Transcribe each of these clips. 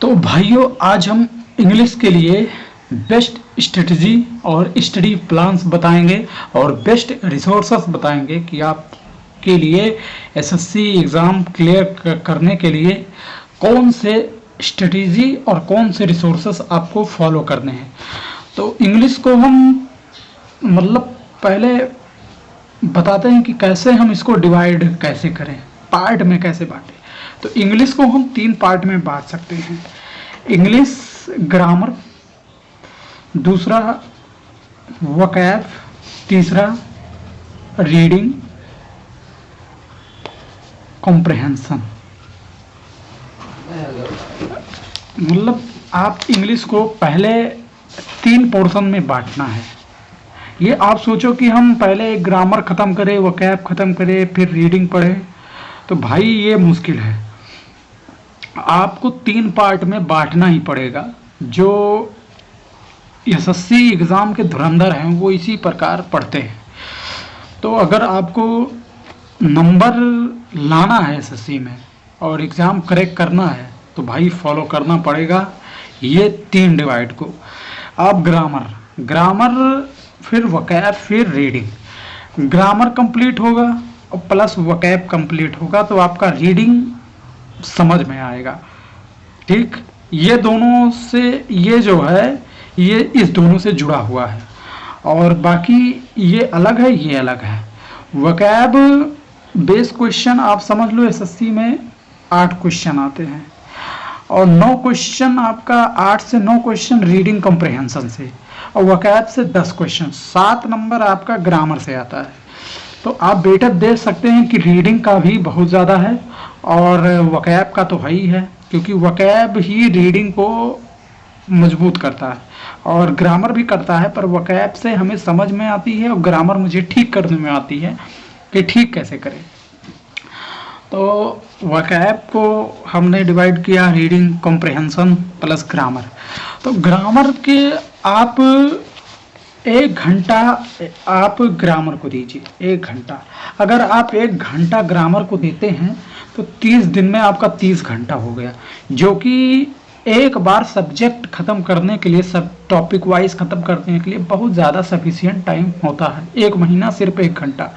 तो भाइयों, आज हम इंग्लिश के लिए बेस्ट स्ट्रेटजी और स्टडी प्लान्स बताएंगे और बेस्ट रिसोर्सेस बताएंगे कि आप के लिए एसएससी एग्ज़ाम क्लियर करने के लिए कौन से स्ट्रेटजी और कौन से रिसोर्सेस आपको फॉलो करने हैं। तो इंग्लिश को हम पहले बताते हैं कि कैसे हम इसको डिवाइड कैसे करें, पार्ट में कैसे बांटें। तो इंग्लिश को हम 3 पार्ट में बांट सकते हैं। इंग्लिश ग्रामर, दूसरा वोकैब, तीसरा रीडिंग कॉम्प्रिहेंशन। आप इंग्लिश को पहले 3 पोर्शन में बांटना है। ये आप सोचो कि हम पहले ग्रामर ख़त्म करें, वोकैब ख़त्म करें, फिर रीडिंग पढ़ें, तो भाई ये मुश्किल है। आपको 3 पार्ट में बांटना ही पड़ेगा। जो एसएससी एग्ज़ाम के धुरंधर हैं वो इसी प्रकार पढ़ते हैं। तो अगर आपको नंबर लाना है एसएससी में और एग्ज़ाम क्रैक करना है तो भाई फॉलो करना पड़ेगा ये 3 डिवाइड को। आप ग्रामर फिर वोकैब फिर रीडिंग। ग्रामर कंप्लीट होगा और प्लस वोकैब कंप्लीट होगा तो आपका रीडिंग समझ में आएगा। ठीक, ये दोनों से ये जो है ये इस दोनों से जुड़ा हुआ है और बाकी ये अलग है, ये अलग है। वोकैब बेस क्वेश्चन आप समझ लो एसएससी में 8 क्वेश्चन आते हैं और 9 क्वेश्चन आपका 8 से 9 क्वेश्चन रीडिंग कॉम्प्रिहेंशन से और वोकैब से 10 क्वेश्चन, 7 नंबर आपका ग्रामर से आता है। तो आप बेटर देख सकते हैं कि रीडिंग का भी बहुत ज़्यादा है और वोकैब का तो है ही है, क्योंकि वोकैब ही रीडिंग को मजबूत करता है और ग्रामर भी करता है, पर वोकैब से हमें समझ में आती है और ग्रामर मुझे ठीक करने में आती है कि ठीक कैसे करें। तो वोकैब को हमने डिवाइड किया रीडिंग कॉम्प्रिहेंशन प्लस ग्रामर। तो ग्रामर के आप 1 घंटा आप ग्रामर को दीजिए। 1 घंटा अगर आप 1 घंटा ग्रामर को देते हैं तो 30 दिन में आपका 30 घंटा हो गया, जो कि एक बार सब्जेक्ट ख़त्म करने के लिए, सब टॉपिक वाइज ख़त्म करने के लिए बहुत ज़्यादा सफिशिएंट टाइम होता है। 1 महीना सिर्फ 1 घंटा।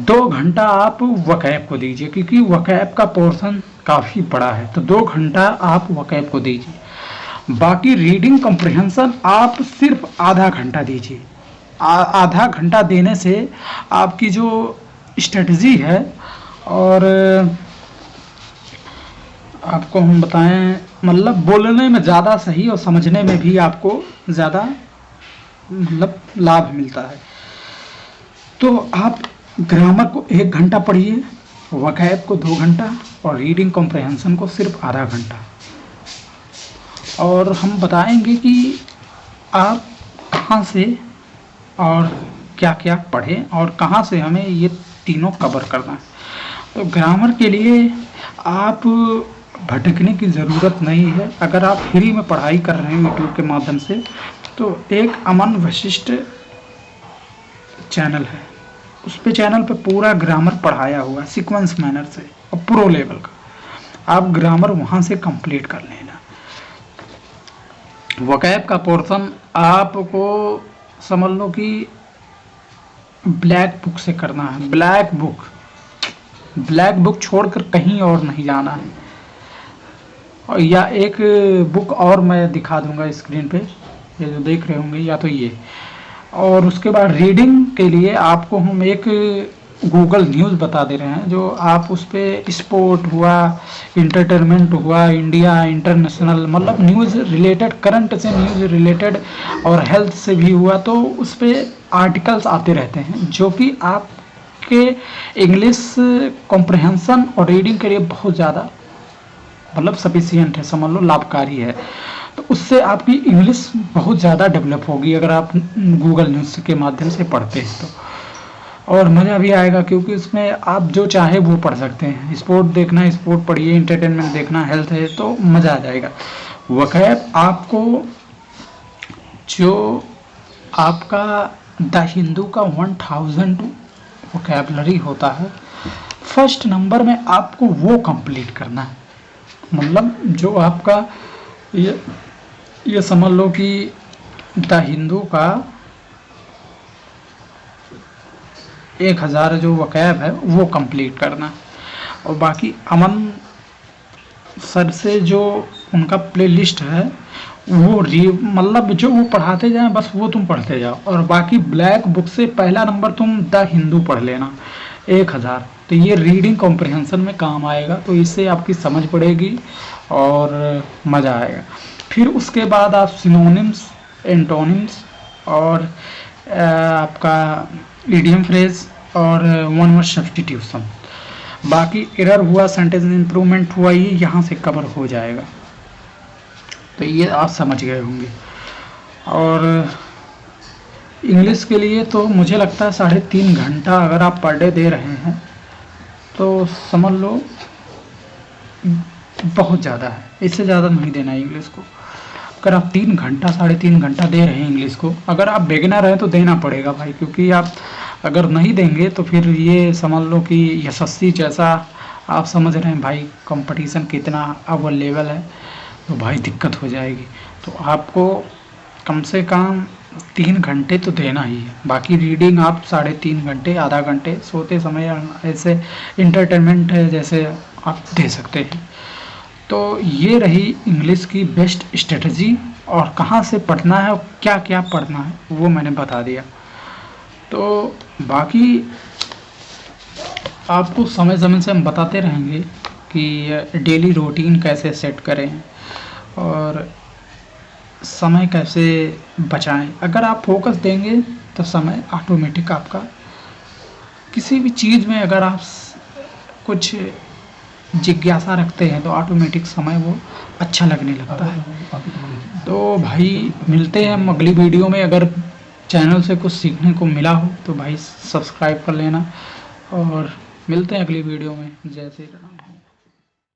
2 घंटा आप वोकैब को दीजिए, क्योंकि वोकैब का पोर्शन काफ़ी बड़ा है, तो 2 घंटा आप वोकैब को दीजिए। बाकी रीडिंग कॉम्प्रिहेंशन आप सिर्फ आधा घंटा दीजिए। आधा घंटा देने से आपकी जो स्ट्रेटजी है और आपको हम बताएं बोलने में ज़्यादा सही और समझने में भी आपको ज़्यादा लाभ मिलता है। तो आप ग्रामर को 1 घंटा पढ़िए, वोकैब को 2 घंटा और रीडिंग कॉम्प्रिहेंशन को सिर्फ आधा घंटा। और हम बताएंगे कि आप कहाँ से और क्या क्या पढ़ें और कहाँ से हमें ये तीनों कवर करना है। तो ग्रामर के लिए आप भटकने की ज़रूरत नहीं है। अगर आप फ्री में पढ़ाई कर रहे हैं यूट्यूब के माध्यम से, तो एक अमन वशिष्ठ चैनल है, उस पे चैनल पे पूरा ग्रामर पढ़ाया हुआ सीक्वेंस मैनर से और प्रो लेवल का। आप ग्रामर वहाँ से कंप्लीट कर लेना। वोकैब का पोर्शन आपको समझ लो कि ब्लैक बुक से करना है। ब्लैक बुक छोड़कर कहीं और नहीं जाना है। और या एक बुक और मैं दिखा दूंगा स्क्रीन पे, ये जो देख रहे होंगे, या तो ये। और उसके बाद रीडिंग के लिए आपको हम एक गूगल न्यूज़ बता दे रहे हैं, जो आप उस पर स्पोर्ट हुआ, इंटरटेनमेंट हुआ, India international, news related, current से न्यूज़ रिलेटेड और हेल्थ से भी हुआ, तो उस पर आर्टिकल्स आते रहते हैं, जो कि आपके इंग्लिश कॉम्प्रिहेंशन और रीडिंग के लिए बहुत ज़्यादा सफिशिएंट है, समझ लो लाभकारी है। तो उससे आपकी इंग्लिश बहुत ज़्यादा डेवलप होगी अगर आप गूगल न्यूज़ के माध्यम से पढ़ते हैं तो, और मज़ा भी आएगा, क्योंकि उसमें आप जो चाहे वो पढ़ सकते हैं। स्पोर्ट देखना है स्पोर्ट पढ़िए, इंटरटेनमेंट देखना, हेल्थ है तो मज़ा आ जाएगा। वोकैब आपको जो आपका द हिंदू का 1000 वोकैबलरी होता है, फर्स्ट नंबर में आपको वो कंप्लीट करना है। मतलब जो आपका ये समझ लो कि द हिंदू का 1000 जो वकैब है वो कंप्लीट करना। और बाकी अमन सर से जो उनका प्लेलिस्ट है वो मतलब जो वो पढ़ाते जाएं बस वो तुम पढ़ते जाओ, और बाकी ब्लैक बुक से पहला नंबर तुम द हिंदू पढ़ लेना 1000। तो ये रीडिंग कॉम्प्रिहेंशन में काम आएगा, तो इससे आपकी समझ पड़ेगी और मज़ा आएगा। फिर उसके बाद आप सिनोनिम्स, एंटोनिम्स और आपका इडियम फ्रेज और वन वर्ड सब्स्टिट्यूशन, बाकी एरर हुआ, सेंटेंस इंप्रूवमेंट हुआ, ये यहाँ से कवर हो जाएगा। तो ये आप समझ गए होंगे। और इंग्लिश के लिए तो मुझे लगता है 3.5 घंटा अगर आप पर डे दे रहे हैं तो समझ लो बहुत ज़्यादा है, इससे ज़्यादा नहीं देना है इंग्लिश को। अगर आप 3 घंटा 3.5 घंटा दे रहे हैं इंग्लिश को, अगर आप बिगिनर हैं तो देना पड़ेगा भाई, क्योंकि आप अगर नहीं देंगे तो फिर ये समझ लो कि यशस्वी जैसा आप समझ रहे हैं भाई कंपटीशन कितना अवेलेबल है, तो भाई दिक्कत हो जाएगी। तो आपको कम से कम 3 घंटे तो देना ही है। बाकी रीडिंग आप 3.5 घंटे, आधा घंटे सोते समय ऐसे इंटरटेनमेंट है जैसे आप दे सकते हैं। तो ये रही इंग्लिश की बेस्ट स्ट्रेटजी, और कहाँ से पढ़ना है और क्या क्या पढ़ना है वो मैंने बता दिया। तो बाकी आपको समय समय से हम बताते रहेंगे कि डेली रूटीन कैसे सेट करें और समय कैसे बचाएं। अगर आप फोकस देंगे तो समय ऑटोमेटिक आपका, किसी भी चीज़ में अगर आप कुछ जिज्ञासा रखते हैं तो ऑटोमेटिक समय वो अच्छा लगने लगता है। तो भाई मिलते हैं हम अगली वीडियो में। अगर चैनल से कुछ सीखने को मिला हो तो भाई सब्सक्राइब कर लेना, और मिलते हैं अगली वीडियो में। जय श्री राम।